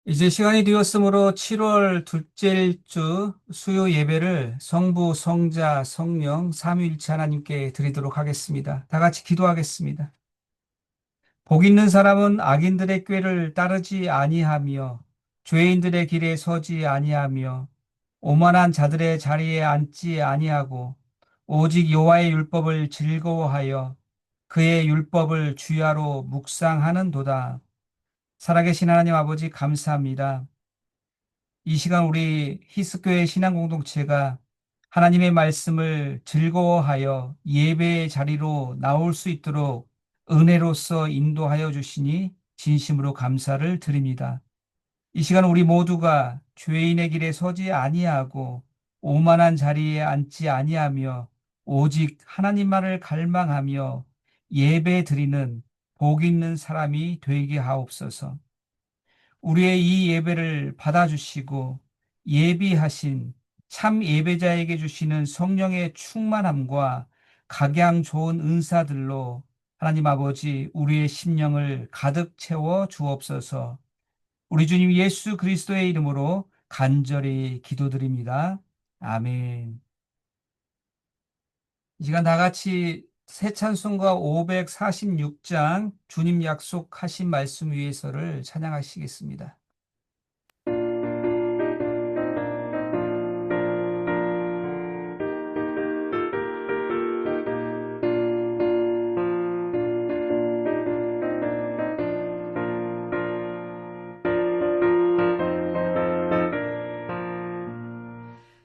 이제 시간이 되었으므로 7월 둘째 주 수요 예배를 성부, 성자, 성령, 삼위일체 하나님께 드리도록 하겠습니다. 다 같이 기도하겠습니다. 복 있는 사람은 악인들의 꾀를 따르지 아니하며 죄인들의 길에 서지 아니하며 오만한 자들의 자리에 앉지 아니하고 오직 여호와의 율법을 즐거워하여 그의 율법을 주야로 묵상하는도다. 살아계신 하나님 아버지 감사합니다. 이 시간 우리 히스교회 신앙공동체가 하나님의 말씀을 즐거워하여 예배의 자리로 나올 수 있도록 은혜로서 인도하여 주시니 진심으로 감사를 드립니다. 이 시간 우리 모두가 죄인의 길에 서지 아니하고 오만한 자리에 앉지 아니하며 오직 하나님만을 갈망하며 예배 드리는 복 있는 사람이 되게 하옵소서. 우리의 이 예배를 받아주시고 예비하신 참 예배자에게 주시는 성령의 충만함과 각양 좋은 은사들로 하나님 아버지 우리의 심령을 가득 채워 주옵소서. 우리 주님 예수 그리스도의 이름으로 간절히 기도드립니다. 아멘. 이 시간 다 같이 새 찬송가 546장 주님 약속하신 말씀 위에서를 찬양하시겠습니다.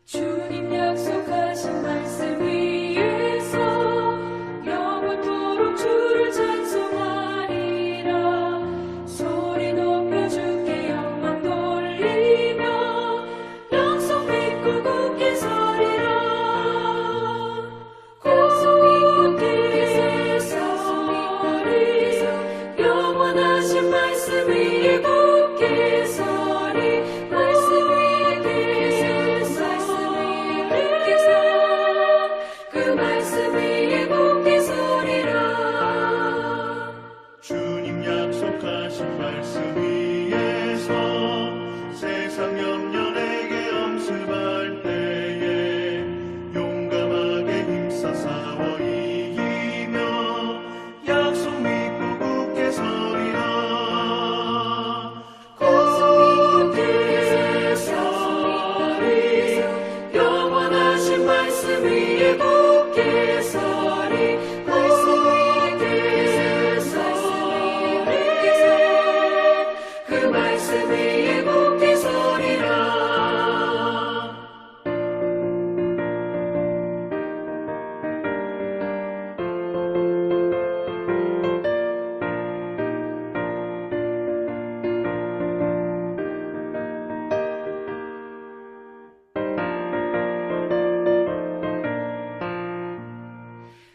주님 약속하신 말씀 위에서 영원토록 주를 찬송하리라. 소리 높여 주께 영광 돌리며 약속 믿고 굳게 서리라. 굳게 서리 영원하신 말씀 위에 굳게 서리. 말씀 그 말씀 위에 굳게 서리라. 주님 약속하신 말씀 위에서 세상 염려에게 엄습할 때에 용감하게 힘써 싸워 이기며 약속 믿고 굳게 서리라. 굳게 서리 영원하신 말씀 위에 굳게 서리. 말씀 위에 서리 그 말씀 위에 굳게 서리라.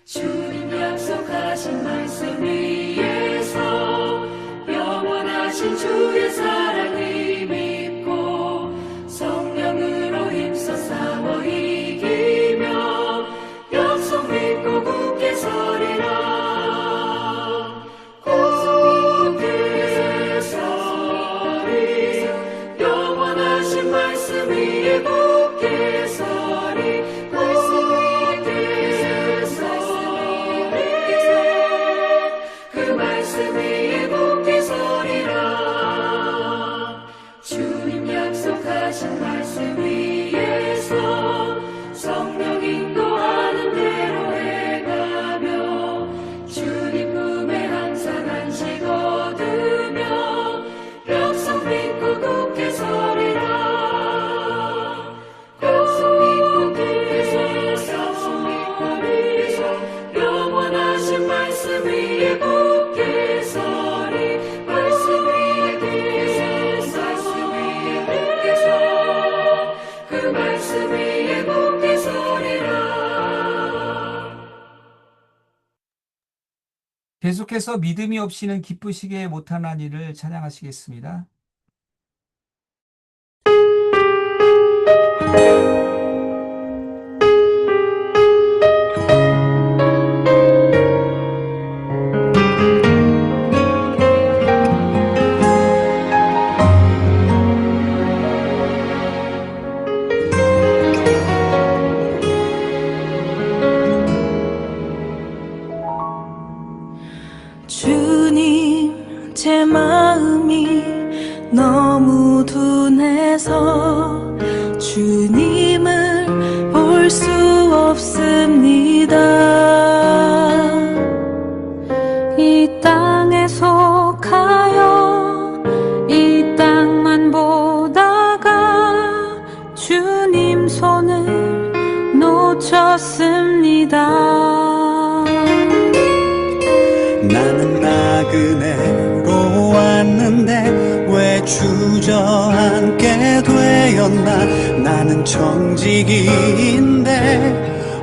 주님 약속하신 말씀 위에서 영원하신 주의 사랑을 믿고 성령으로 힘써 싸워 이기며 약속 믿고 굳게 서리라. 굳게 서리 영원하신 말씀 위에 굳게 서리. 그 말씀 위에 굳게 서리라. 주님 약속하신 말씀 위에서 성령 인도하는 대로 해가며 주님 품에 항상 안식 얻으며 약속 믿고 굳게 서리라. 약속 믿고 굳게 서리 영원하신 말씀 위에 굳게 서리. 말씀 위에 굳게 서. 그 말씀 위에 굳게 서리라. 계속해서 믿음이 없이는 기쁘시게 못하는 이를 찬양하시겠습니다. 주님, 제 마음이 너무 둔해서 주님을 볼 수 없습니다. 이 땅에 속하여 이 땅만 보다가 주님 손을 놓쳤습니다. 나는 나그네로 왔는데 왜 주저앉게 되었나. 나는 청지기인데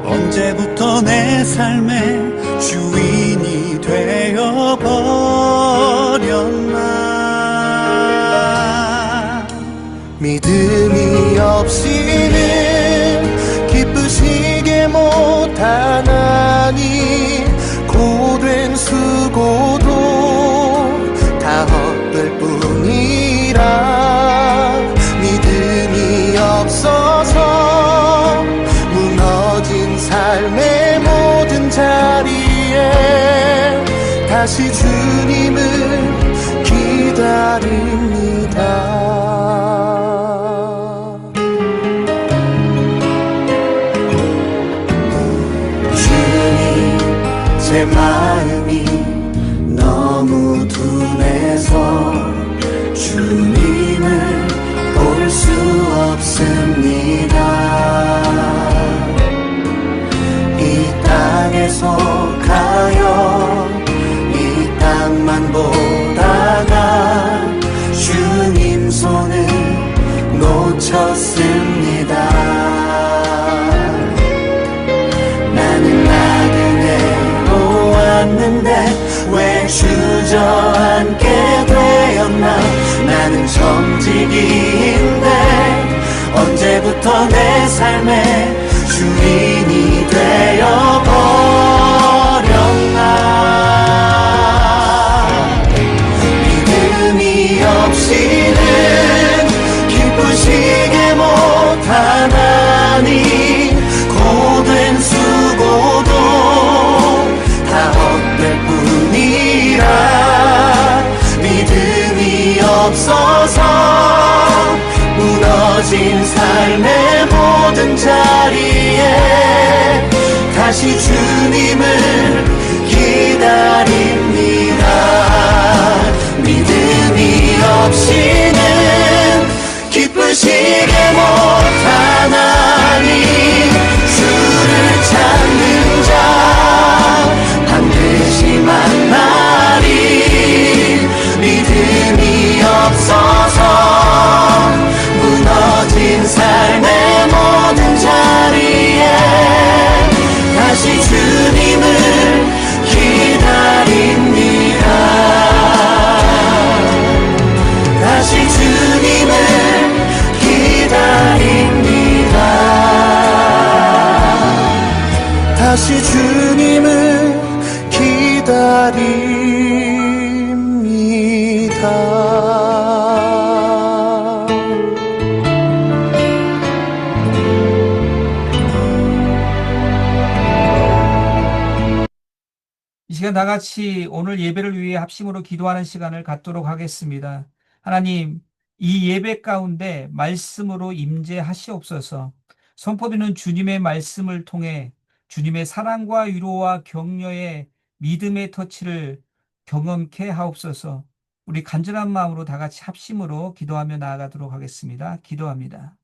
언제부터 내 삶의 주인이 되어버렸나. 믿음이 없이는 기쁘시게 못하나니 고된 수고도 다 헛될 뿐이라. 믿음이 없어서 무너진 삶의 모든 자리에 다시 주님을 기다립니다. 제 마음이 너무 둔해서 주님을 볼 수 없습니다. 이 땅에 속하여 이 땅만 보다가 주님 손을 놓쳤습니다. 나는 나그네로 왔는데 왜 주저앉게 되었나. 나는 청지기인데 언제부터 내 삶의 주인이 되어버렸나. 믿음이 없이는 기쁘시게 못하나니 고된 수고도 다 헛될 뿐이라. 믿음이 없어서 무너진 삶의 모든 자리에 다시 주님을 기다립니다. 믿음이 없이는 기쁘시게 못하나니 주를 찾는 자 반드시 만나리. 믿음이 없어서 무너진 삶의 모든 자리에 다시 주님을 기다립니다. 다시 주님을 기다립니다. 다시 주님을 기다립니다. 이 시간 다 같이 오늘 예배를 위해 합심으로 기도하는 시간을 갖도록 하겠습니다. 하나님, 이 예배 가운데 말씀으로 임재하시옵소서. 선포되는 주님의 말씀을 통해 주님의 사랑과 위로와 격려의 믿음의 터치를 경험케 하옵소서. 우리 간절한 마음으로 다 같이 합심으로 기도하며 나아가도록 하겠습니다. 기도합니다.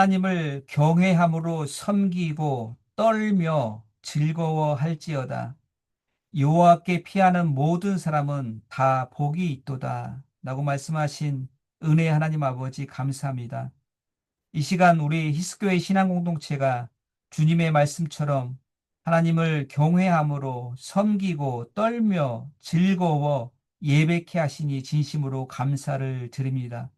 하나님을 경외함으로 섬기고 떨며 즐거워할지어다. 여호와께 피하는 모든 사람은 다 복이 있도다. 라고 말씀하신 은혜의 하나님 아버지 감사합니다. 이 시간 우리 히스교회 신앙 공동체가 주님의 말씀처럼 하나님을 경외함으로 섬기고 떨며 즐거워 예배케 하시니 진심으로 감사를 드립니다.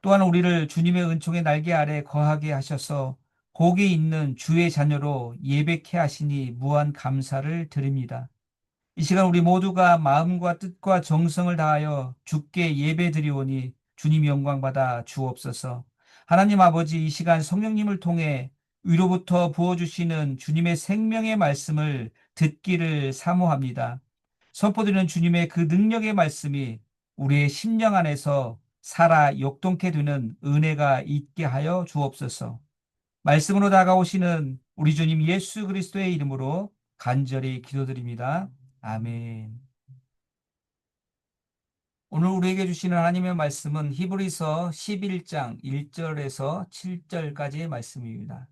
또한 우리를 주님의 은총의 날개 아래 거하게 하셔서 복이 있는 주의 자녀로 예배케 하시니 무한 감사를 드립니다. 이 시간 우리 모두가 마음과 뜻과 정성을 다하여 주께 예배드리오니 주님 영광 받아 주옵소서. 하나님 아버지, 이 시간 성령님을 통해 위로부터 부어주시는 주님의 생명의 말씀을 듣기를 사모합니다. 선포드리는 주님의 그 능력의 말씀이 우리의 심령 안에서 살아 역동케 되는 은혜가 있게 하여 주옵소서. 말씀으로 다가오시는 우리 주님 예수 그리스도의 이름으로 간절히 기도드립니다. 아멘. 오늘 우리에게 주시는 하나님의 말씀은 히브리서 11장 1절에서 7절까지의 말씀입니다.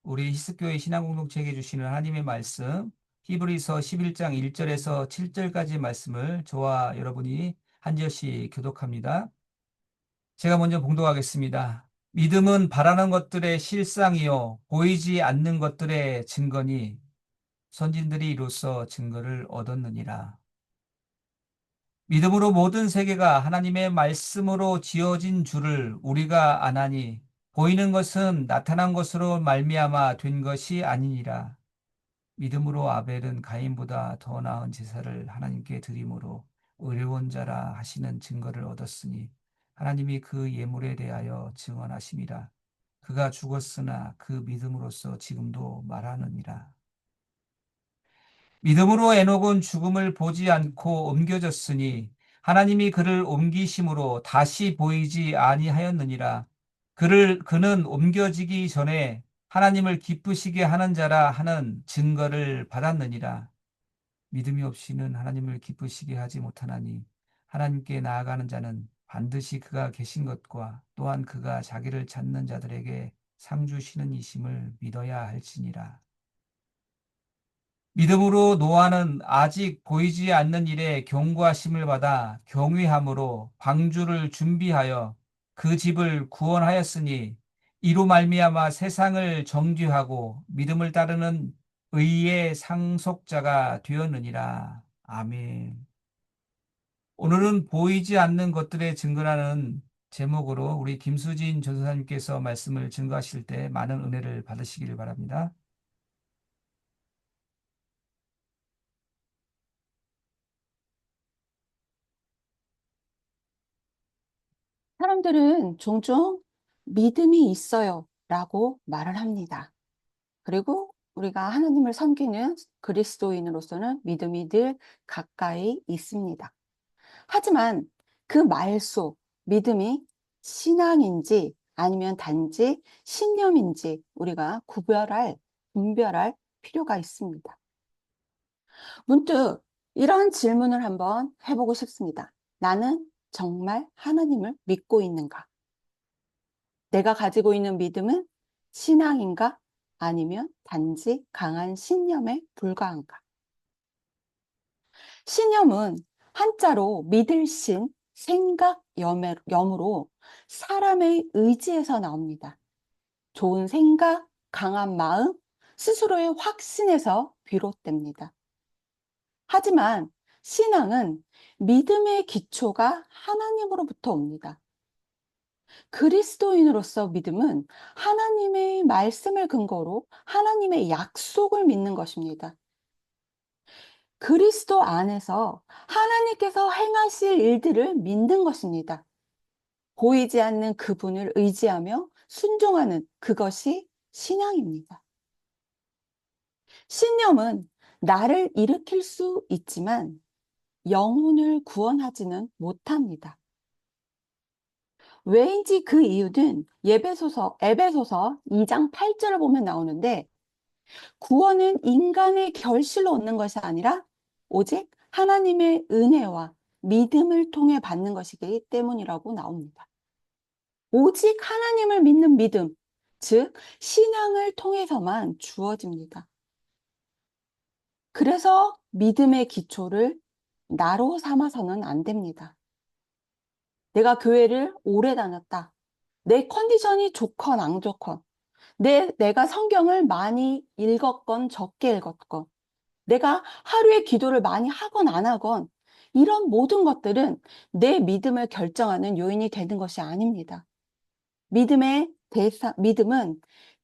우리 히스교회 신앙공동체에게 주시는 하나님의 말씀, 히브리서 11장 1절에서 7절까지의 말씀을 저와 여러분이 한 절씩 교독합니다. 제가 먼저 봉독하겠습니다. 믿음은 바라는 것들의 실상이요 보이지 않는 것들의 증거니 선진들이 이로써 증거를 얻었느니라. 믿음으로 모든 세계가 하나님의 말씀으로 지어진 줄을 우리가 아나니 보이는 것은 나타난 것으로 말미암아 된 것이 아니니라. 믿음으로 아벨은 가인보다 더 나은 제사를 하나님께 드림으로 의로운 자라 하시는 증거를 얻었으니 하나님이 그 예물에 대하여 증언하심이라. 그가 죽었으나 그 믿음으로써 지금도 말하느니라. 믿음으로 에녹은 죽음을 보지 않고 옮겨졌으니 하나님이 그를 옮기심으로 다시 보이지 아니하였느니라. 그는 옮겨지기 전에 하나님을 기쁘시게 하는 자라 하는 증거를 받았느니라. 믿음이 없이는 하나님을 기쁘시게 하지 못하나니 하나님께 나아가는 자는 반드시 그가 계신 것과 또한 그가 자기를 찾는 자들에게 상 주시는 이심을 믿어야 할지니라. 믿음으로 노아는 아직 보이지 않는 일에 경고하심을 받아 경외함으로 방주를 준비하여 그 집을 구원하였으니 이로 말미암아 세상을 정죄하고 믿음을 따르는 의의 상속자가 되었느니라. 아멘. 오늘은 보이지 않는 것들의 증거라는 제목으로 우리 김수진 전도사님께서 말씀을 증거하실 때 많은 은혜를 받으시기를 바랍니다. 사람들은 종종 믿음이 있어요 라고 말을 합니다. 그리고 우리가 하나님을 섬기는 그리스도인으로서는 믿음이 늘 가까이 있습니다. 하지만 그 말 속 믿음이 신앙인지 아니면 단지 신념인지 우리가 분별할 필요가 있습니다. 문득 이런 질문을 한번 해보고 싶습니다. 나는 정말 하나님을 믿고 있는가? 내가 가지고 있는 믿음은 신앙인가? 아니면 단지 강한 신념에 불과한가? 신념은 한자로 믿을 신, 생각, 염으로 사람의 의지에서 나옵니다. 좋은 생각, 강한 마음, 스스로의 확신에서 비롯됩니다. 하지만 신앙은 믿음의 기초가 하나님으로부터 옵니다. 그리스도인으로서 믿음은 하나님의 말씀을 근거로 하나님의 약속을 믿는 것입니다. 그리스도 안에서 하나님께서 행하실 일들을 믿는 것입니다. 보이지 않는 그분을 의지하며 순종하는 그것이 신앙입니다. 신념은 나를 일으킬 수 있지만 영혼을 구원하지는 못합니다. 왜인지 그 이유는 에베소서 2장 8절을 보면 나오는데 구원은 인간의 결실로 얻는 것이 아니라 오직 하나님의 은혜와 믿음을 통해 받는 것이기 때문이라고 나옵니다. 오직 하나님을 믿는 믿음, 즉, 신앙을 통해서만 주어집니다. 그래서 믿음의 기초를 나로 삼아서는 안 됩니다. 내가 교회를 오래 다녔다. 내 컨디션이 좋건 안 좋건, 내가 성경을 많이 읽었건 적게 읽었건, 내가 하루에 기도를 많이 하건 안 하건, 이런 모든 것들은 내 믿음을 결정하는 요인이 되는 것이 아닙니다. 믿음은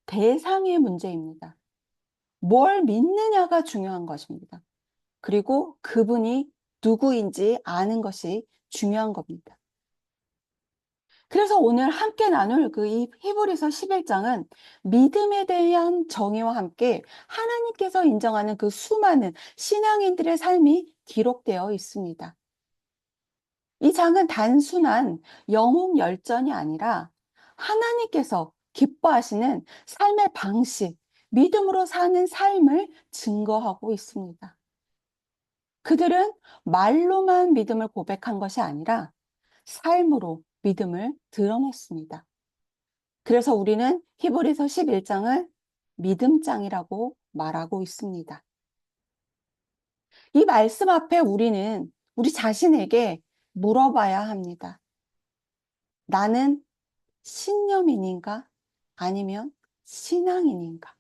대상의 문제입니다. 뭘 믿느냐가 중요한 것입니다. 그리고 그분이 누구인지 아는 것이 중요한 겁니다. 그래서 오늘 함께 나눌 이 히브리서 11장은 믿음에 대한 정의와 함께 하나님께서 인정하는 그 수많은 신앙인들의 삶이 기록되어 있습니다. 이 장은 단순한 영웅 열전이 아니라 하나님께서 기뻐하시는 삶의 방식, 믿음으로 사는 삶을 증거하고 있습니다. 그들은 말로만 믿음을 고백한 것이 아니라 삶으로 믿음을 드러냈습니다. 그래서 우리는 히브리서 11장을 믿음장이라고 말하고 있습니다. 이 말씀 앞에 우리는 우리 자신에게 물어봐야 합니다. 나는 신념인인가? 아니면 신앙인인가?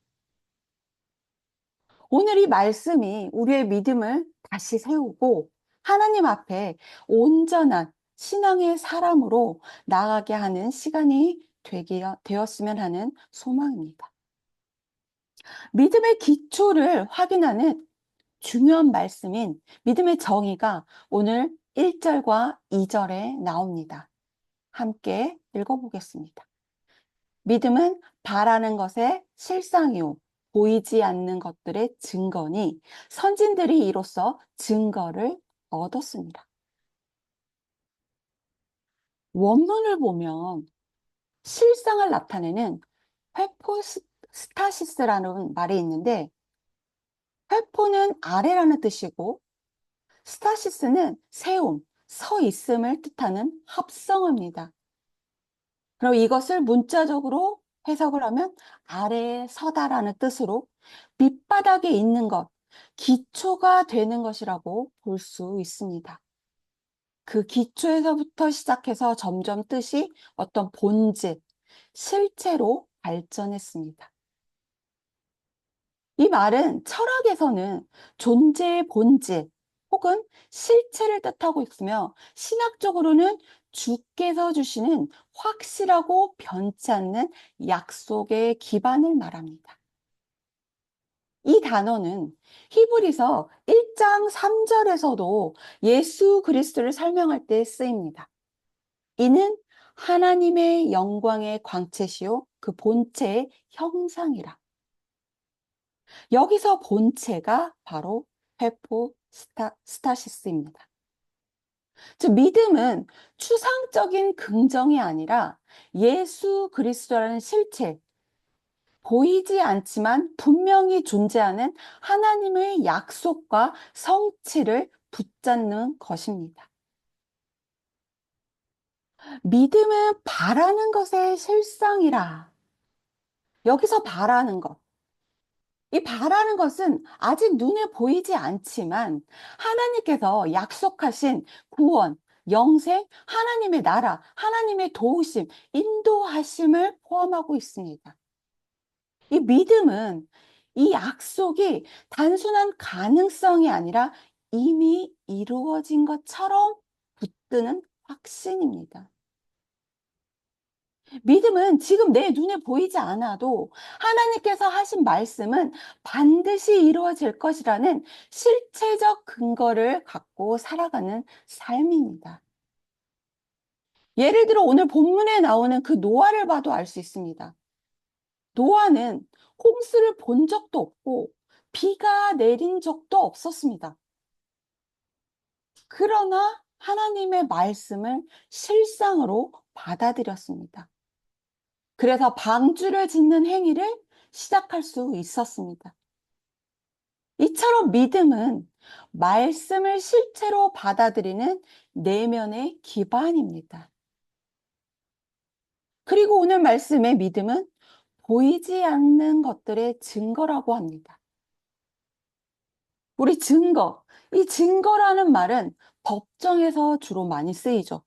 오늘 이 말씀이 우리의 믿음을 다시 세우고 하나님 앞에 온전한 신앙의 사람으로 나아가게 하는 시간이 되었으면 하는 소망입니다. 믿음의 기초를 확인하는 중요한 말씀인 믿음의 정의가 오늘 1절과 2절에 나옵니다. 함께 읽어보겠습니다. 믿음은 바라는 것의 실상이요 보이지 않는 것들의 증거니 선진들이 이로써 증거를 얻었습니다. 원문을 보면 실상을 나타내는 회포스타시스라는 말이 있는데, 회포는 아래라는 뜻이고 스타시스는 세움, 서 있음을 뜻하는 합성어입니다. 그럼 이것을 문자적으로 해석을 하면 아래에 서다라는 뜻으로 밑바닥에 있는 것, 기초가 되는 것이라고 볼 수 있습니다. 그 기초에서부터 시작해서 점점 뜻이 어떤 본질, 실체로 발전했습니다. 이 말은 철학에서는 존재의 본질 혹은 실체를 뜻하고 있으며 신학적으로는 주께서 주시는 확실하고 변치 않는 약속의 기반을 말합니다. 이 단어는 히브리서 1장 3절에서도 예수 그리스도를 설명할 때 쓰입니다. 이는 하나님의 영광의 광채시요 그 본체의 형상이라. 여기서 본체가 바로 스타시스입니다. 즉 믿음은 추상적인 긍정이 아니라 예수 그리스도라는 실체, 보이지 않지만 분명히 존재하는 하나님의 약속과 성취를 붙잡는 것입니다. 믿음은 바라는 것의 실상이라. 여기서 바라는 것. 이 바라는 것은 아직 눈에 보이지 않지만 하나님께서 약속하신 구원, 영생, 하나님의 나라, 하나님의 도우심, 인도하심을 포함하고 있습니다. 이 믿음은 이 약속이 단순한 가능성이 아니라 이미 이루어진 것처럼 붙드는 확신입니다. 믿음은 지금 내 눈에 보이지 않아도 하나님께서 하신 말씀은 반드시 이루어질 것이라는 실체적 근거를 갖고 살아가는 삶입니다. 예를 들어 오늘 본문에 나오는 그 노아를 봐도 알 수 있습니다. 노아는 홍수를 본 적도 없고 비가 내린 적도 없었습니다. 그러나 하나님의 말씀을 실상으로 받아들였습니다. 그래서 방주를 짓는 행위를 시작할 수 있었습니다. 이처럼 믿음은 말씀을 실체로 받아들이는 내면의 기반입니다. 그리고 오늘 말씀의 믿음은 보이지 않는 것들의 증거라고 합니다. 우리 증거, 이 증거라는 말은 법정에서 주로 많이 쓰이죠.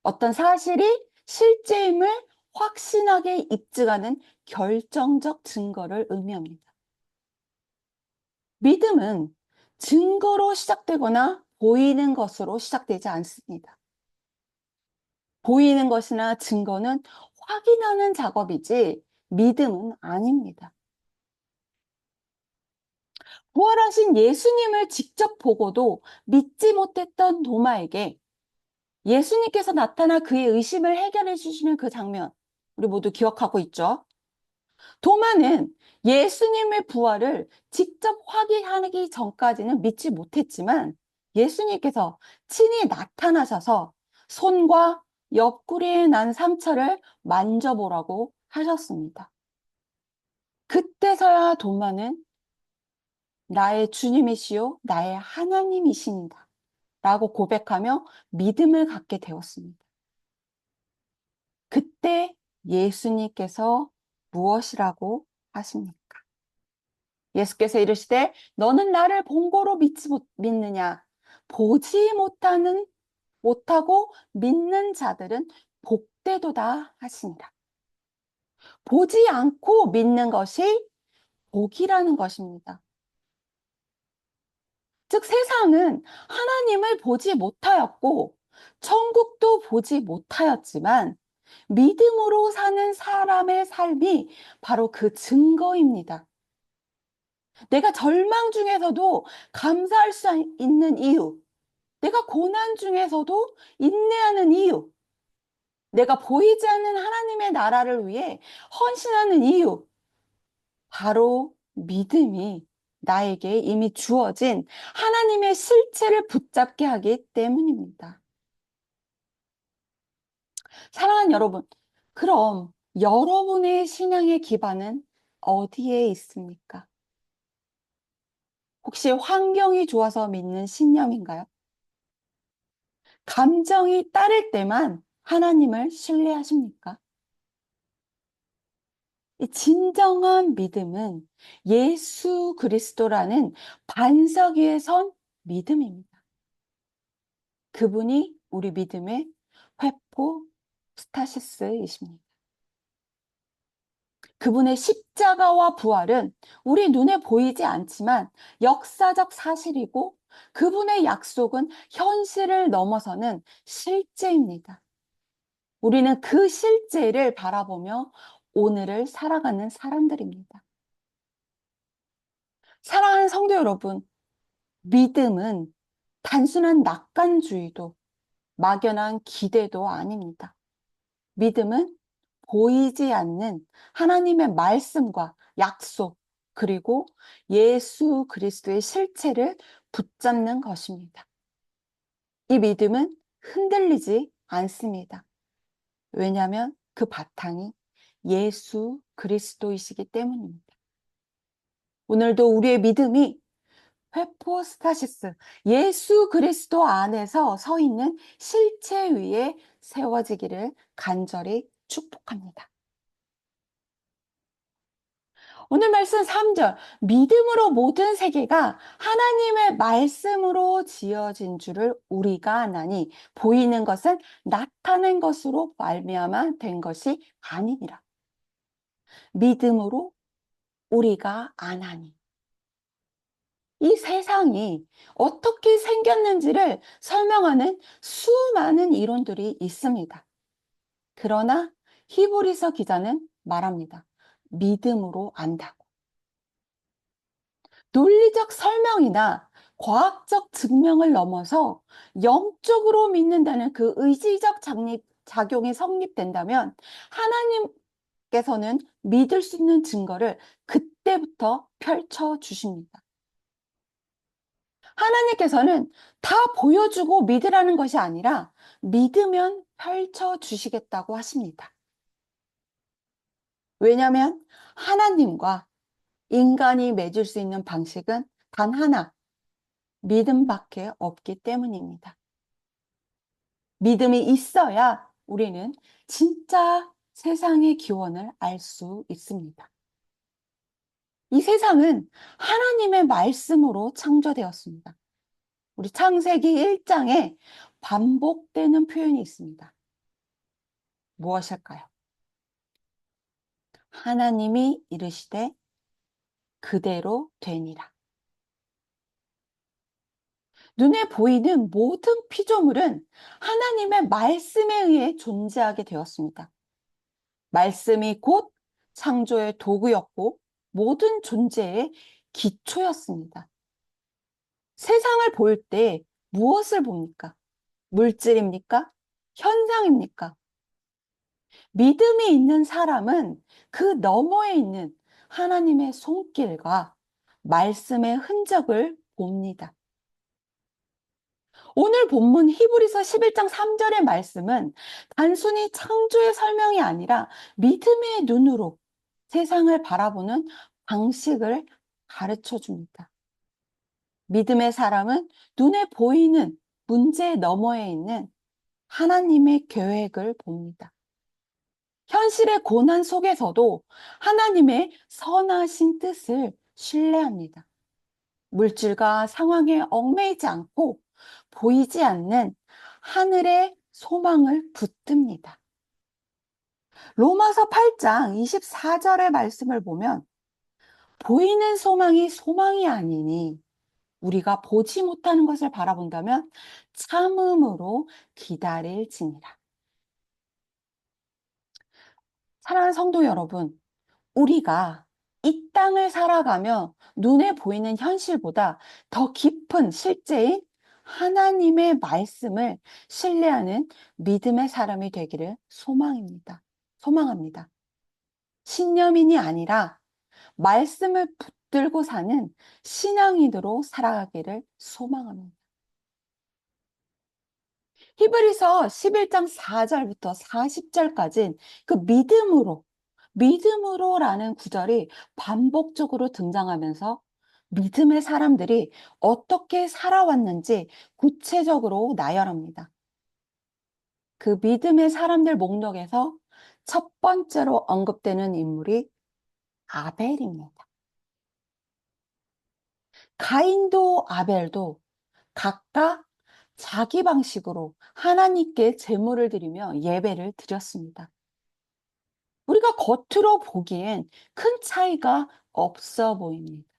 어떤 사실이 실제임을 확신하게 입증하는 결정적 증거를 의미합니다. 믿음은 증거로 시작되거나 보이는 것으로 시작되지 않습니다. 보이는 것이나 증거는 확인하는 작업이지 믿음은 아닙니다. 부활하신 예수님을 직접 보고도 믿지 못했던 도마에게 예수님께서 나타나 그의 의심을 해결해 주시는 그 장면, 우리 모두 기억하고 있죠? 도마는 예수님의 부활을 직접 확인하기 전까지는 믿지 못했지만 예수님께서 친히 나타나셔서 손과 옆구리에 난 상처를 만져보라고 하셨습니다. 그때서야 도마는 나의 주님이시요 나의 하나님이십니다 라고 고백하며 믿음을 갖게 되었습니다. 그때 예수님께서 무엇이라고 하십니까? 예수께서 이르시되 너는 나를 본고로 믿느냐? 보지 못하고 믿는 자들은 복되도다 하신다. 보지 않고 믿는 것이 복이라는 것입니다. 즉 세상은 하나님을 보지 못하였고 천국도 보지 못하였지만 믿음으로 사는 사람의 삶이 바로 그 증거입니다. 내가 절망 중에서도 감사할 수 있는 이유, 내가 고난 중에서도 인내하는 이유, 내가 보이지 않는 하나님의 나라를 위해 헌신하는 이유, 바로 믿음이 나에게 이미 주어진 하나님의 실체를 붙잡게 하기 때문입니다. 사랑하는 여러분, 그럼 여러분의 신앙의 기반은 어디에 있습니까? 혹시 환경이 좋아서 믿는 신념인가요? 감정이 따를 때만 하나님을 신뢰하십니까? 이 진정한 믿음은 예수 그리스도라는 반석 위에 선 믿음입니다. 그분이 우리 믿음의 회포스타시스이십니다. 그분의 십자가와 부활은 우리 눈에 보이지 않지만 역사적 사실이고 그분의 약속은 현실을 넘어서는 실제입니다. 우리는 그 실제를 바라보며 오늘을 살아가는 사람들입니다. 사랑하는 성도 여러분, 믿음은 단순한 낙관주의도 막연한 기대도 아닙니다. 믿음은 보이지 않는 하나님의 말씀과 약속, 그리고 예수 그리스도의 실체를 붙잡는 것입니다. 이 믿음은 흔들리지 않습니다. 왜냐하면 그 바탕이 예수 그리스도이시기 때문입니다. 오늘도 우리의 믿음이 회포스타시스, 예수 그리스도 안에서 서 있는 실체 위에 세워지기를 간절히 축복합니다. 오늘 말씀 3절, 믿음으로 모든 세계가 하나님의 말씀으로 지어진 줄을 우리가 아나니 보이는 것은 나타낸 것으로 말미암아 된 것이 아니니라. 믿음으로 우리가 아나니. 이 세상이 어떻게 생겼는지를 설명하는 수많은 이론들이 있습니다. 그러나 히브리서 기자는 말합니다. 믿음으로 안다고. 논리적 설명이나 과학적 증명을 넘어서 영적으로 믿는다는 그 의지적 작용이 성립된다면 하나님께서는 믿을 수 있는 증거를 그때부터 펼쳐주십니다. 하나님께서는 다 보여주고 믿으라는 것이 아니라 믿으면 펼쳐주시겠다고 하십니다. 왜냐하면 하나님과 인간이 맺을 수 있는 방식은 단 하나, 믿음밖에 없기 때문입니다. 믿음이 있어야 우리는 진짜 세상의 기원을 알 수 있습니다. 이 세상은 하나님의 말씀으로 창조되었습니다. 우리 창세기 1장에 반복되는 표현이 있습니다. 무엇일까요? 하나님이 이르시되 그대로 되니라. 눈에 보이는 모든 피조물은 하나님의 말씀에 의해 존재하게 되었습니다. 말씀이 곧 창조의 도구였고 모든 존재의 기초였습니다. 세상을 볼 때 무엇을 봅니까? 물질입니까? 현상입니까? 믿음이 있는 사람은 그 너머에 있는 하나님의 손길과 말씀의 흔적을 봅니다. 오늘 본문 히브리서 11장 3절의 말씀은 단순히 창조의 설명이 아니라 믿음의 눈으로 세상을 바라보는 방식을 가르쳐 줍니다. 믿음의 사람은 눈에 보이는 문제 너머에 있는 하나님의 계획을 봅니다. 현실의 고난 속에서도 하나님의 선하신 뜻을 신뢰합니다. 물질과 상황에 얽매이지 않고 보이지 않는 하늘의 소망을 붙듭니다. 로마서 8장 24절의 말씀을 보면 보이는 소망이 소망이 아니니 우리가 보지 못하는 것을 바라본다면 참음으로 기다릴지니라. 사랑하는 성도 여러분, 우리가 이 땅을 살아가며 눈에 보이는 현실보다 더 깊은 실제인 하나님의 말씀을 신뢰하는 믿음의 사람이 되기를 소망합니다. 신념인이 아니라 말씀을 붙들고 사는 신앙인으로 살아가기를 소망합니다. 히브리서 11장 4절부터 40절까지는 그 믿음으로라는 구절이 반복적으로 등장하면서 믿음의 사람들이 어떻게 살아왔는지 구체적으로 나열합니다. 그 믿음의 사람들 목록에서 첫 번째로 언급되는 인물이 아벨입니다. 가인도 아벨도 각각 자기 방식으로 하나님께 제물을 드리며 예배를 드렸습니다. 우리가 겉으로 보기엔 큰 차이가 없어 보입니다.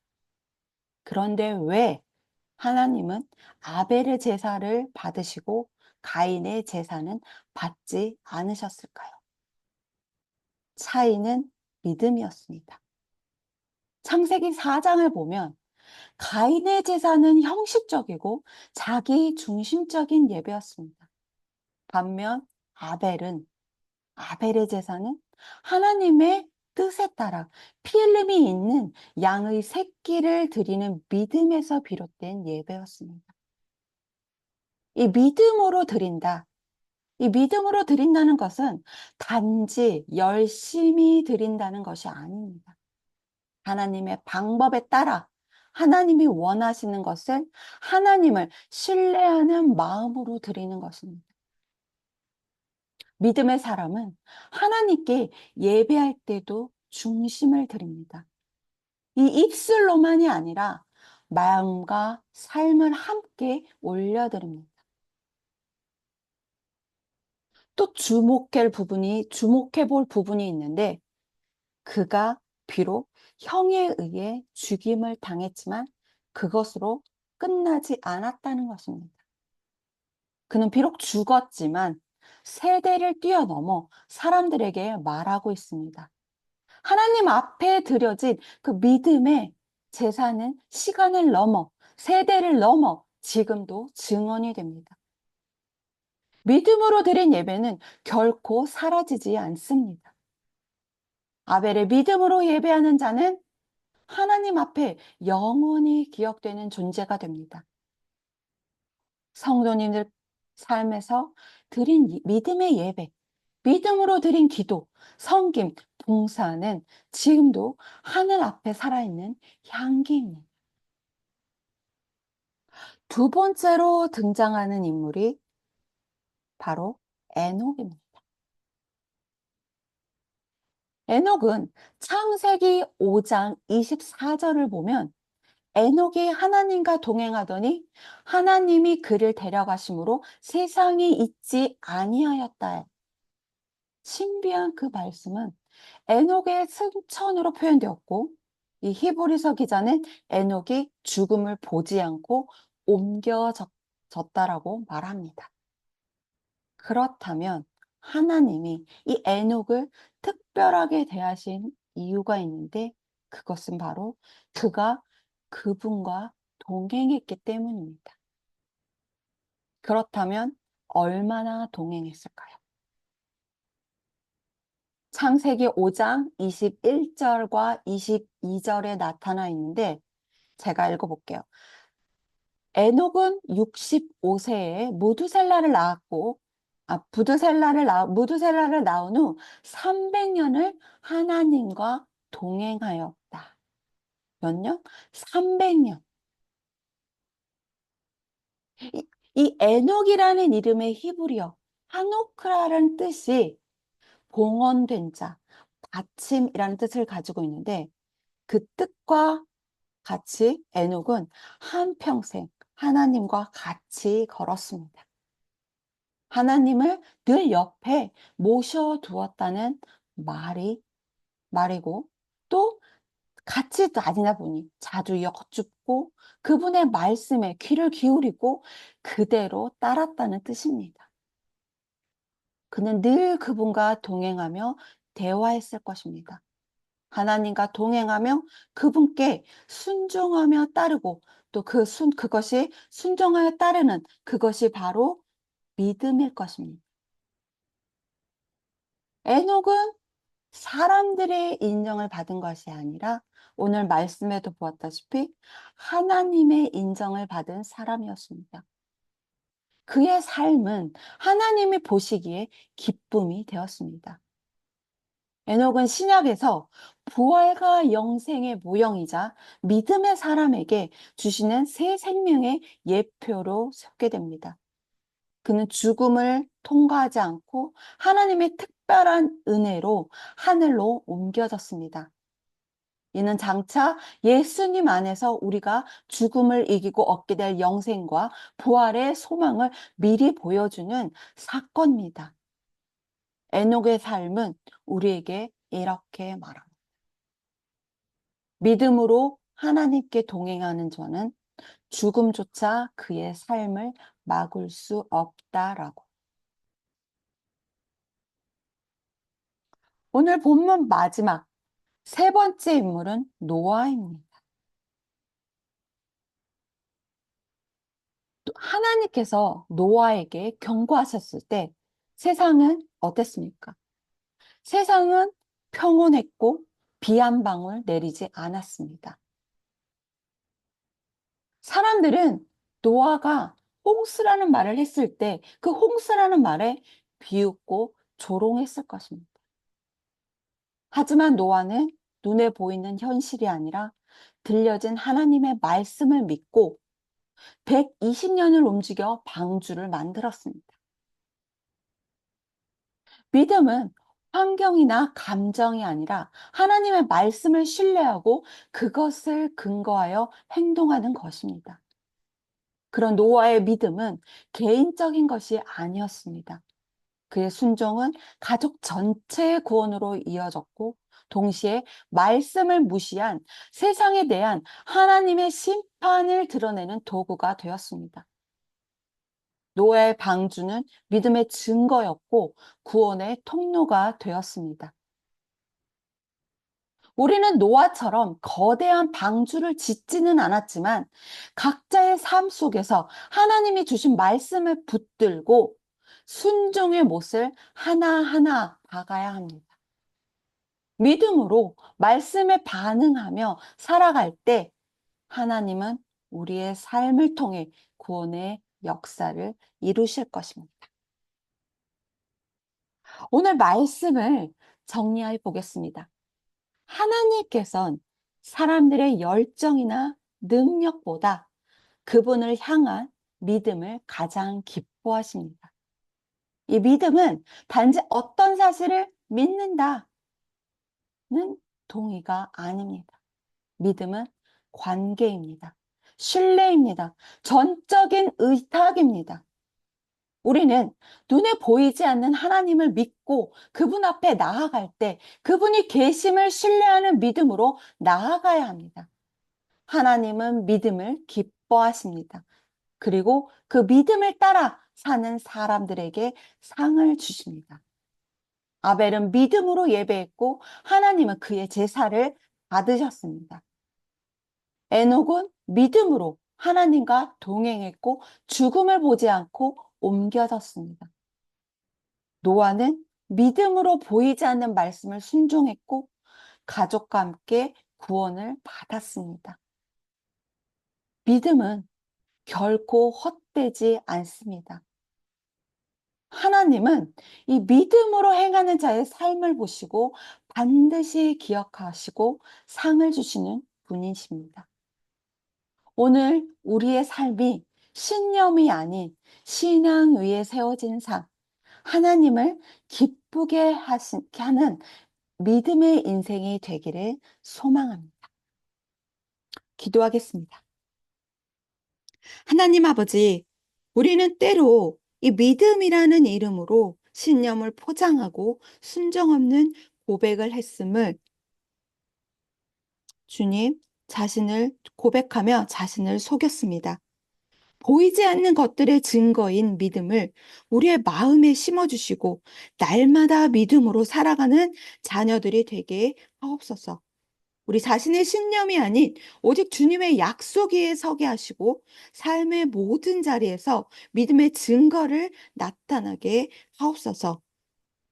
그런데 왜 하나님은 아벨의 제사를 받으시고 가인의 제사는 받지 않으셨을까요? 차이는 믿음이었습니다. 창세기 4장을 보면 가인의 제사는 형식적이고 자기 중심적인 예배였습니다. 반면 아벨의 제사는 하나님의 뜻에 따라 피 흘림이 있는 양의 새끼를 드리는 믿음에서 비롯된 예배였습니다. 이 믿음으로 드린다는 것은 단지 열심히 드린다는 것이 아닙니다. 하나님의 방법에 따라 하나님이 원하시는 것을 하나님을 신뢰하는 마음으로 드리는 것입니다. 믿음의 사람은 하나님께 예배할 때도 중심을 드립니다. 이 입술로만이 아니라 마음과 삶을 함께 올려드립니다. 또 주목해 볼 부분이 있는데 그가 비록 형에 의해 죽임을 당했지만 그것으로 끝나지 않았다는 것입니다. 그는 비록 죽었지만 세대를 뛰어넘어 사람들에게 말하고 있습니다. 하나님 앞에 드려진 그 믿음의 제사는 시간을 넘어, 세대를 넘어 지금도 증언이 됩니다. 믿음으로 드린 예배는 결코 사라지지 않습니다. 아벨의 믿음으로 예배하는 자는 하나님 앞에 영원히 기억되는 존재가 됩니다. 성도님들 삶에서 드린 믿음의 예배, 믿음으로 드린 기도, 섬김, 봉사는 지금도 하늘 앞에 살아있는 향기입니다. 두 번째로 등장하는 인물이 바로 에녹입니다. 에녹은 창세기 5장 24절을 보면 에녹이 하나님과 동행하더니 하나님이 그를 데려가심으로 세상에 있지 아니하였다. 신비한 그 말씀은 에녹의 승천으로 표현되었고 이 히브리서 기자는 에녹이 죽음을 보지 않고 옮겨졌다라고 말합니다. 그렇다면 하나님이 이 에녹을 특별하게 대하신 이유가 있는데 그것은 바로 그가 그분과 동행했기 때문입니다. 그렇다면 얼마나 동행했을까요? 창세기 5장 21절과 22절에 나타나 있는데 제가 읽어볼게요. 에녹은 65세에 무두셀라를 낳았고 무두셀라를 낳은 후 300년을 하나님과 동행하였다. 몇 년? 300년. 이 에녹이라는 이름의 히브리어 하노크라라는 뜻이 봉헌된 자, 받침이라는 뜻을 가지고 있는데 그 뜻과 같이 에녹은 한평생 하나님과 같이 걸었습니다. 하나님을 늘 옆에 모셔두었다는 말이고 또 같이 다니다 보니 자주 여쭙고 그분의 말씀에 귀를 기울이고 그대로 따랐다는 뜻입니다. 그는 늘 그분과 동행하며 대화했을 것입니다. 하나님과 동행하며 그분께 순종하며 따르고 또 그것이 순종하여 따르는 그것이 바로 믿음일 것입니다. 에녹은 사람들의 인정을 받은 것이 아니라 오늘 말씀에도 보았다시피 하나님의 인정을 받은 사람이었습니다. 그의 삶은 하나님이 보시기에 기쁨이 되었습니다. 에녹은 신약에서 부활과 영생의 모형이자 믿음의 사람에게 주시는 새 생명의 예표로 섭게 됩니다. 그는 죽음을 통과하지 않고 하나님의 특별한 은혜로 하늘로 옮겨졌습니다. 이는 장차 예수님 안에서 우리가 죽음을 이기고 얻게 될 영생과 부활의 소망을 미리 보여주는 사건입니다. 에녹의 삶은 우리에게 이렇게 말합니다. 믿음으로 하나님께 동행하는 자는 죽음조차 그의 삶을 막을 수 없다라고. 오늘 본문 마지막 세 번째 인물은 노아입니다. 하나님께서 노아에게 경고하셨을 때 세상은 어땠습니까? 세상은 평온했고 비 한 방울 내리지 않았습니다. 사람들은 노아가 홍수라는 말을 했을 때 그 홍수라는 말에 비웃고 조롱했을 것입니다. 하지만 노아는 눈에 보이는 현실이 아니라 들려진 하나님의 말씀을 믿고 120년을 움직여 방주를 만들었습니다. 믿음은 환경이나 감정이 아니라 하나님의 말씀을 신뢰하고 그것을 근거하여 행동하는 것입니다. 그런 노아의 믿음은 개인적인 것이 아니었습니다. 그의 순종은 가족 전체의 구원으로 이어졌고 동시에 말씀을 무시한 세상에 대한 하나님의 심판을 드러내는 도구가 되었습니다. 노아의 방주는 믿음의 증거였고 구원의 통로가 되었습니다. 우리는 노아처럼 거대한 방주를 짓지는 않았지만 각자의 삶 속에서 하나님이 주신 말씀을 붙들고 순종의 못을 하나하나 박아야 합니다. 믿음으로 말씀에 반응하며 살아갈 때 하나님은 우리의 삶을 통해 구원의 역사를 이루실 것입니다. 오늘 말씀을 정리해 보겠습니다. 하나님께서는 사람들의 열정이나 능력보다 그분을 향한 믿음을 가장 기뻐하십니다. 이 믿음은 단지 어떤 사실을 믿는다, 동의가 아닙니다. 믿음은 관계입니다. 신뢰입니다. 전적인 의탁입니다. 우리는 눈에 보이지 않는 하나님을 믿고 그분 앞에 나아갈 때 그분이 계심을 신뢰하는 믿음으로 나아가야 합니다. 하나님은 믿음을 기뻐하십니다. 그리고 그 믿음을 따라 사는 사람들에게 상을 주십니다. 아벨은 믿음으로 예배했고 하나님은 그의 제사를 받으셨습니다. 에녹은 믿음으로 하나님과 동행했고 죽음을 보지 않고 옮겨졌습니다. 노아는 믿음으로 보이지 않는 말씀을 순종했고 가족과 함께 구원을 받았습니다. 믿음은 결코 헛되지 않습니다. 하나님은 이 믿음으로 행하는 자의 삶을 보시고 반드시 기억하시고 상을 주시는 분이십니다. 오늘 우리의 삶이 신념이 아닌 신앙 위에 세워진 삶, 하나님을 기쁘게 하는 믿음의 인생이 되기를 소망합니다. 기도하겠습니다. 하나님 아버지, 우리는 때로 이 믿음이라는 이름으로 신념을 포장하고 순정 없는 고백을 했음을 주님, 자신을 고백하며 자신을 속였습니다. 보이지 않는 것들의 증거인 믿음을 우리의 마음에 심어주시고 날마다 믿음으로 살아가는 자녀들이 되게 하옵소서. 우리 자신의 신념이 아닌 오직 주님의 약속 위에 서게 하시고 삶의 모든 자리에서 믿음의 증거를 나타나게 하옵소서.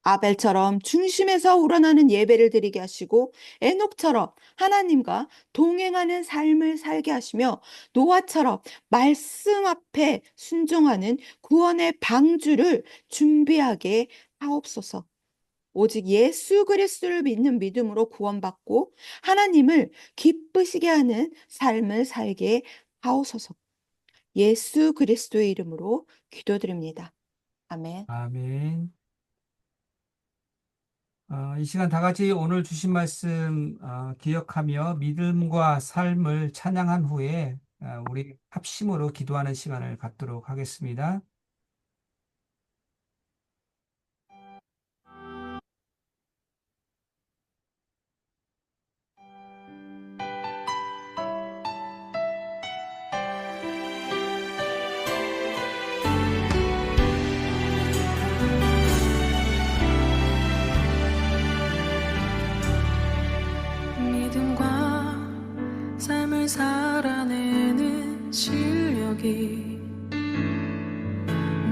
아벨처럼 중심에서 우러나는 예배를 드리게 하시고 에녹처럼 하나님과 동행하는 삶을 살게 하시며 노아처럼 말씀 앞에 순종하는 구원의 방주를 준비하게 하옵소서. 오직 예수 그리스도를 믿는 믿음으로 구원받고 하나님을 기쁘시게 하는 삶을 살게 하옵소서. 예수 그리스도의 이름으로 기도드립니다. 아멘. 아멘. 이 시간 다 같이 오늘 주신 말씀 기억하며 믿음과 삶을 찬양한 후에 우리 합심으로 기도하는 시간을 갖도록 하겠습니다. 믿음과 삶을 살아내는 실력이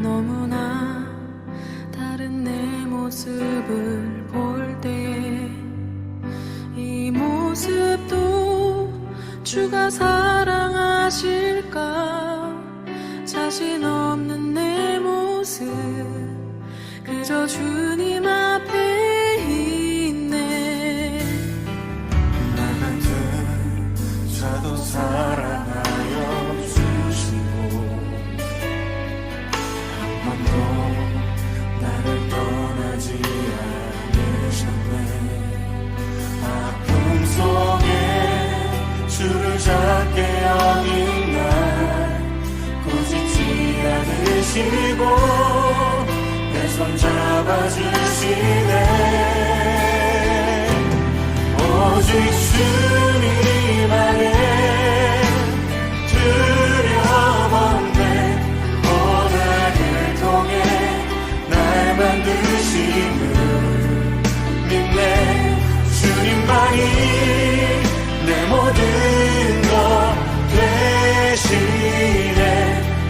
너무나 다른 내 모습을 볼 때에 이 모습도 주가 사랑하실까 자신 없는 내 모습 그저 주님 앞에 있네. 나 같은 자도 사랑하여 주시고 한 번도 나를 떠나지 않으셨네. 아픔 속에 주를 작게 여긴 날 꾸짖지 않으시고 내 손 잡아주시네. 오직 주님 안에 두려움없네. 고난을 통해 날 만드심을 믿네. 주님만이 내 모든 것 되시네.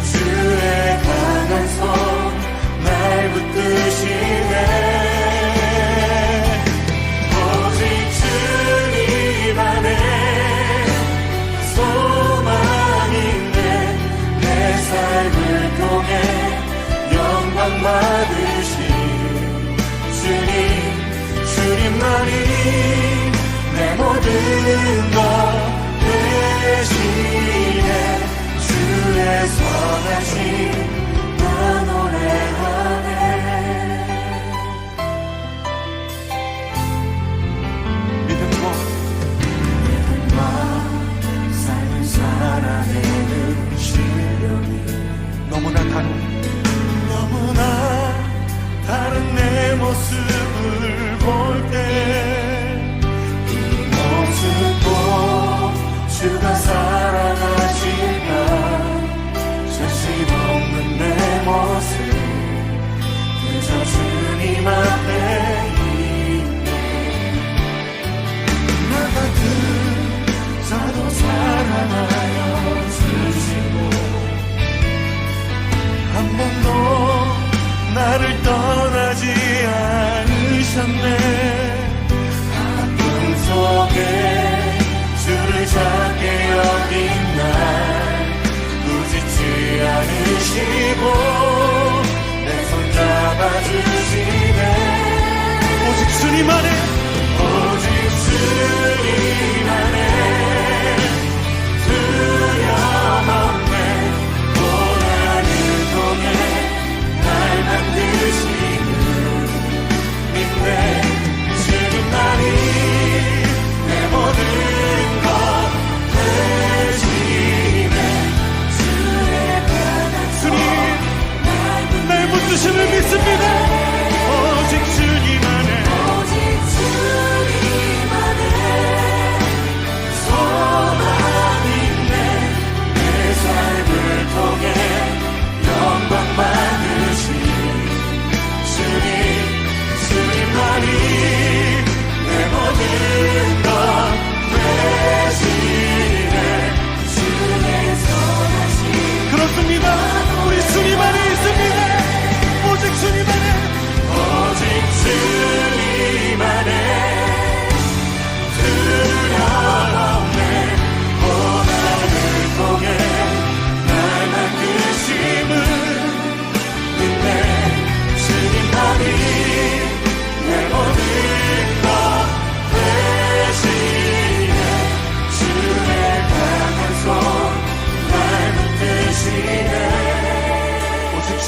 주의 강한 손 날 붙드시네. 오직 주님 안에 소망있네. 내 삶을 통해 영광 받으신 주님만이 내 모든 것 되시네. 주의 선하심 나 노래하네.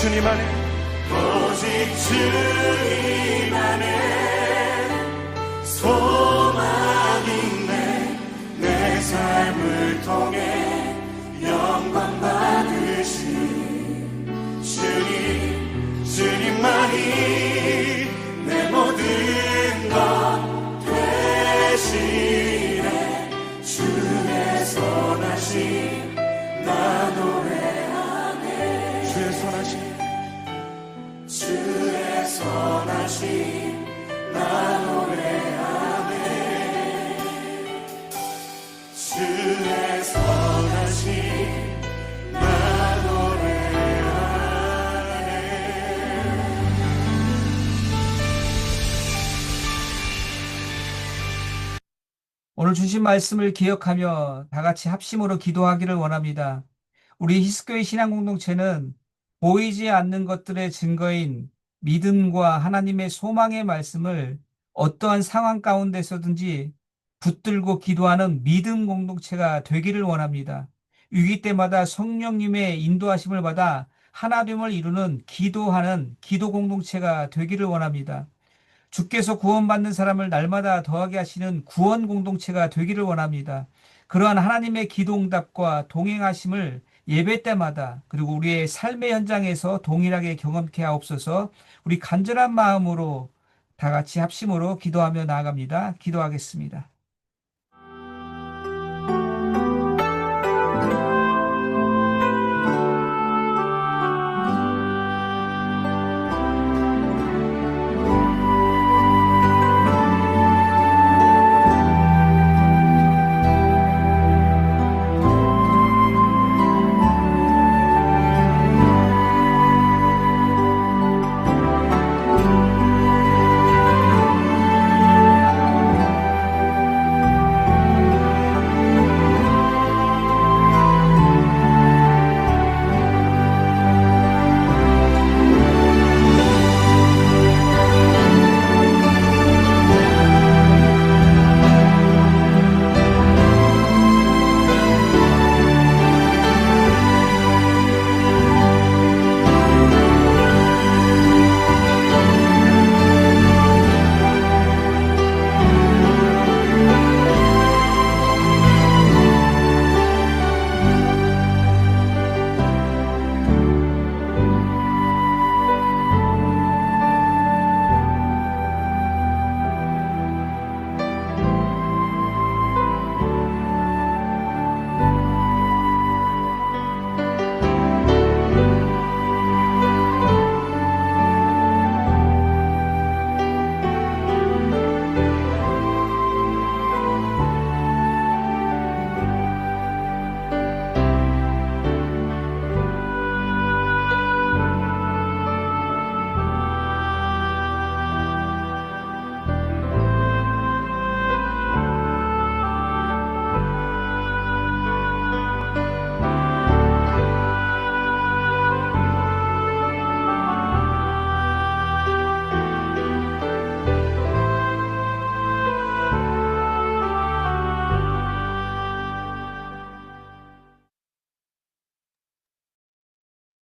주님 안에 오직 주님 안에 소망이 있네. 내 삶을 통해 영광 받으신 주님만이 내 모든 것 되시네. 주의 선하심 나 노래하네. 주의 선하심 나 노래하네. 주의 선하심 나 노래하네. 오늘 주신 말씀을 기억하며 다 같이 합심으로 기도하기를 원합니다. 우리 히스교의 신앙 공동체는 보이지 않는 것들의 증거인 믿음과 하나님의 소망의 말씀을 어떠한 상황 가운데서든지 붙들고 기도하는 믿음 공동체가 되기를 원합니다. 위기 때마다 성령님의 인도하심을 받아 하나됨을 이루는 기도하는 기도 공동체가 되기를 원합니다. 주께서 구원받는 사람을 날마다 더하게 하시는 구원 공동체가 되기를 원합니다. 그러한 하나님의 기도 응답과 동행하심을 예배 때마다 그리고 우리의 삶의 현장에서 동일하게 경험케 하옵소서. 우리 간절한 마음으로 다 같이 합심으로 기도하며 나아갑니다. 기도하겠습니다.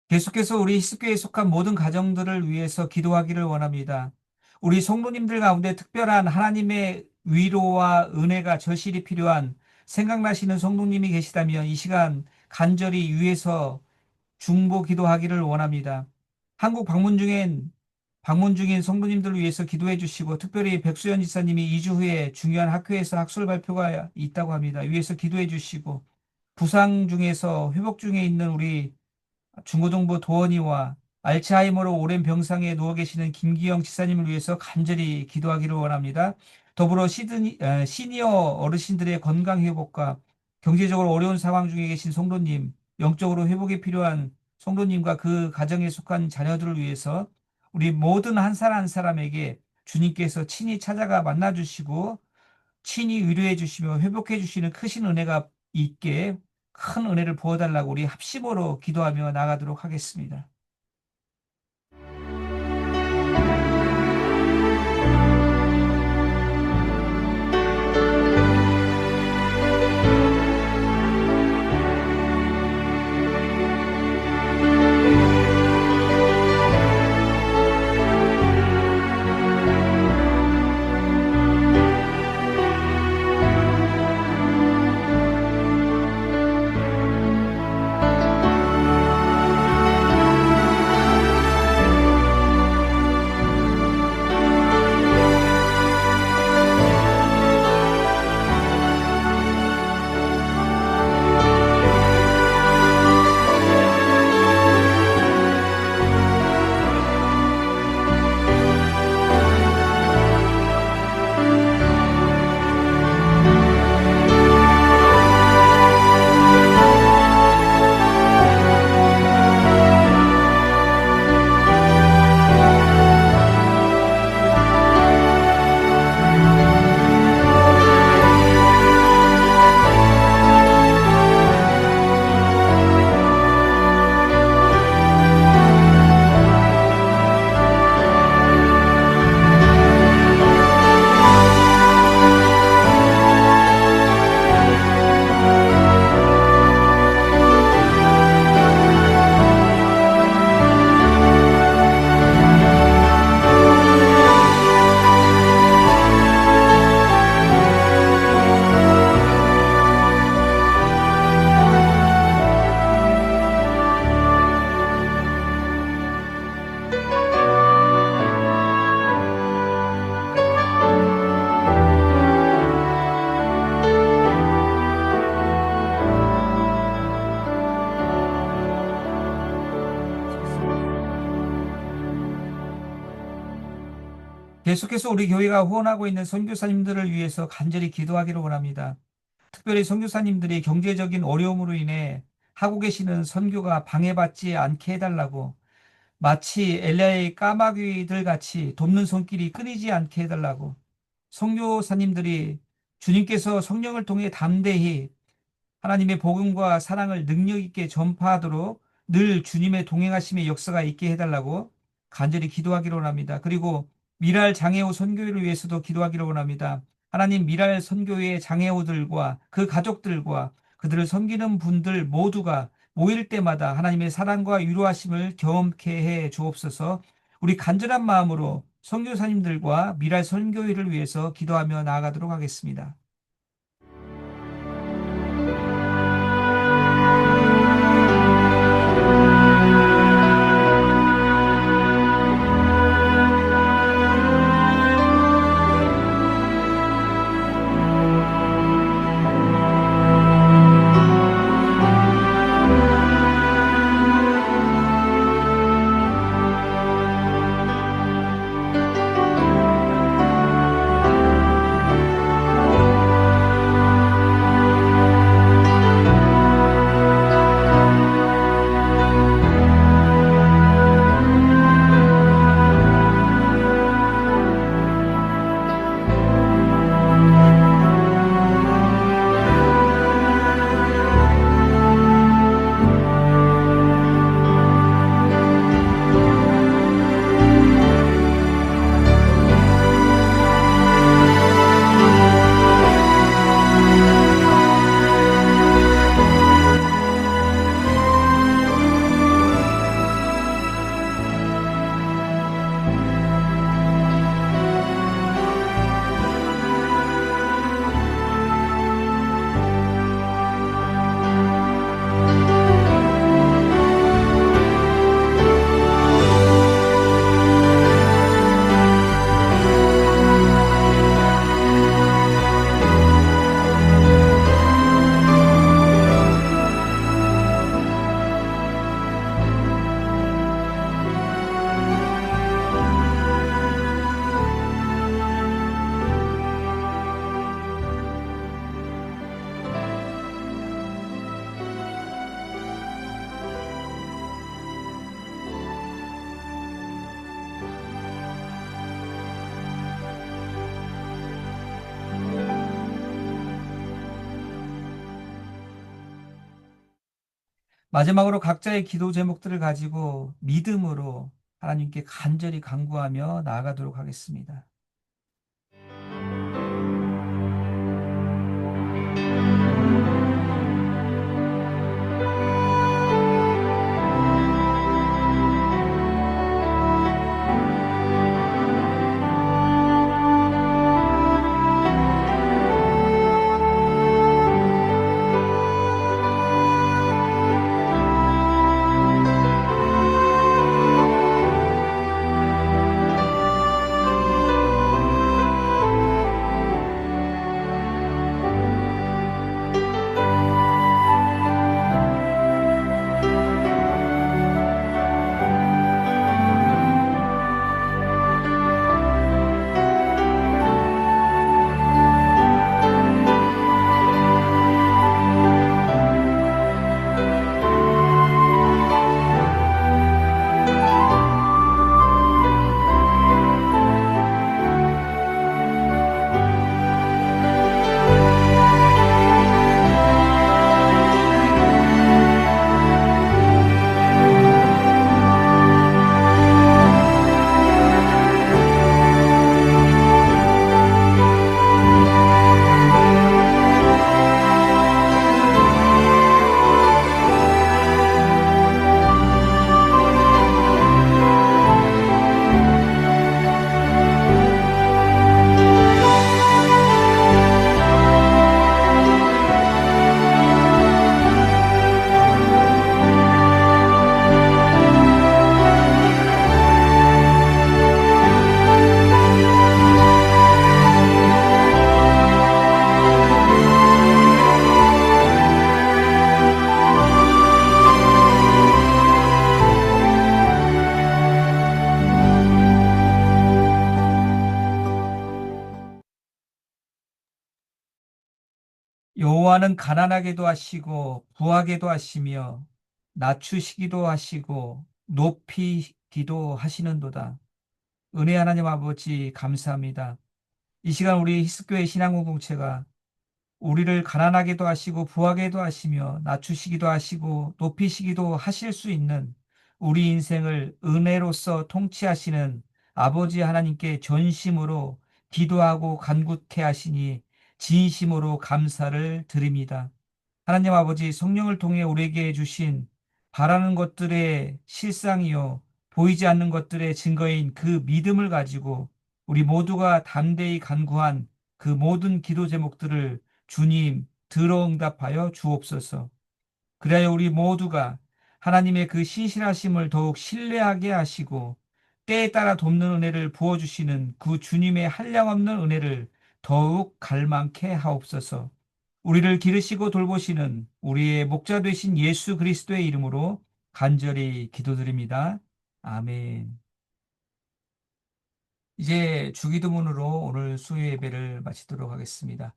계속해서 우리 히스교에 속한 모든 가정들을 위해서 기도하기를 원합니다. 우리 성도님들 가운데 특별한 하나님의 위로와 은혜가 절실히 필요한 생각나시는 성도님이 계시다면 이 시간 간절히 위에서 중보 기도하기를 원합니다. 한국 방문 중인 성도님들을 위해서 기도해 주시고 특별히 백수연 지사님이 2주 후에 중요한 학회에서 학술 발표가 있다고 합니다. 위에서 기도해 주시고 부상 중에서 회복 중에 있는 우리 중고등부 도원이와 알츠하이머로 오랜 병상에 누워 계시는 김기영 지사님을 위해서 간절히 기도하기를 원합니다. 더불어 시니어 어르신들의 건강 회복과 경제적으로 어려운 상황 중에 계신 성도님, 영적으로 회복이 필요한 성도님과 그 가정에 속한 자녀들을 위해서 우리 모든 한 사람 한 사람에게 주님께서 친히 찾아가 만나주시고 친히 위로해 주시며 회복해 주시는 크신 은혜가 있게 큰 은혜를 부어달라고 우리 합심으로 기도하며 나가도록 하겠습니다. 계속해서 우리 교회가 후원하고 있는 선교사님들을 위해서 간절히 기도하기를 원합니다. 특별히 선교사님들이 경제적인 어려움으로 인해 하고 계시는 선교가 방해받지 않게 해달라고, 마치 엘리야의 까마귀들 같이 돕는 손길이 끊이지 않게 해달라고, 선교사님들이 주님께서 성령을 통해 담대히 하나님의 복음과 사랑을 능력 있게 전파하도록 늘 주님의 동행하심의 역사가 있게 해달라고 간절히 기도하기를 원합니다. 그리고 미랄 장애우 선교회를 위해서도 기도하기를 원합니다. 하나님, 미랄 선교회의 장애우들과 그 가족들과 그들을 섬기는 분들 모두가 모일 때마다 하나님의 사랑과 위로하심을 경험케 해 주옵소서. 우리 간절한 마음으로 선교사님들과 미랄 선교회를 위해서 기도하며 나아가도록 하겠습니다. 마지막으로 각자의 기도 제목들을 가지고 믿음으로 하나님께 간절히 간구하며 나아가도록 하겠습니다. 여호와는 가난하게도 하시고 부하게도 하시며 낮추시기도 하시고 높이기도 하시는도다. 은혜 하나님 아버지 감사합니다. 이 시간 우리 히스교회 신앙공동체가 우리를 가난하게도 하시고 부하게도 하시며 낮추시기도 하시고 높이시기도 하실 수 있는 우리 인생을 은혜로서 통치하시는 아버지 하나님께 전심으로 기도하고 간구케 하시니 진심으로 감사를 드립니다. 하나님 아버지 성령을 통해 우리에게 주신 바라는 것들의 실상이요 보이지 않는 것들의 증거인 그 믿음을 가지고 우리 모두가 담대히 간구한 그 모든 기도 제목들을 주님 들어 응답하여 주옵소서. 그래야 우리 모두가 하나님의 그 신실하심을 더욱 신뢰하게 하시고 때에 따라 돕는 은혜를 부어주시는 그 주님의 한량없는 은혜를 더욱 갈망케 하옵소서. 우리를 기르시고 돌보시는 우리의 목자 되신 예수 그리스도의 이름으로 간절히 기도드립니다. 아멘. 이제 주기도문으로 오늘 수요 예배를 마치도록 하겠습니다.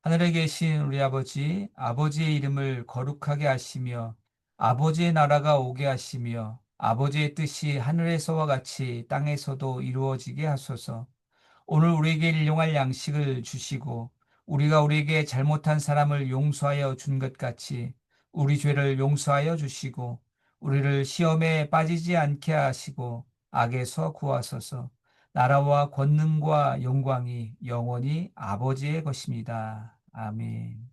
하늘에 계신 우리 아버지, 아버지의 이름을 거룩하게 하시며 아버지의 나라가 오게 하시며 아버지의 뜻이 하늘에서와 같이 땅에서도 이루어지게 하소서. 오늘 우리에게 일용할 양식을 주시고 우리가 우리에게 잘못한 사람을 용서하여 준 것 같이 우리 죄를 용서하여 주시고 우리를 시험에 빠지지 않게 하시고 악에서 구하소서. 나라와 권능과 영광이 영원히 아버지의 것입니다. 아멘.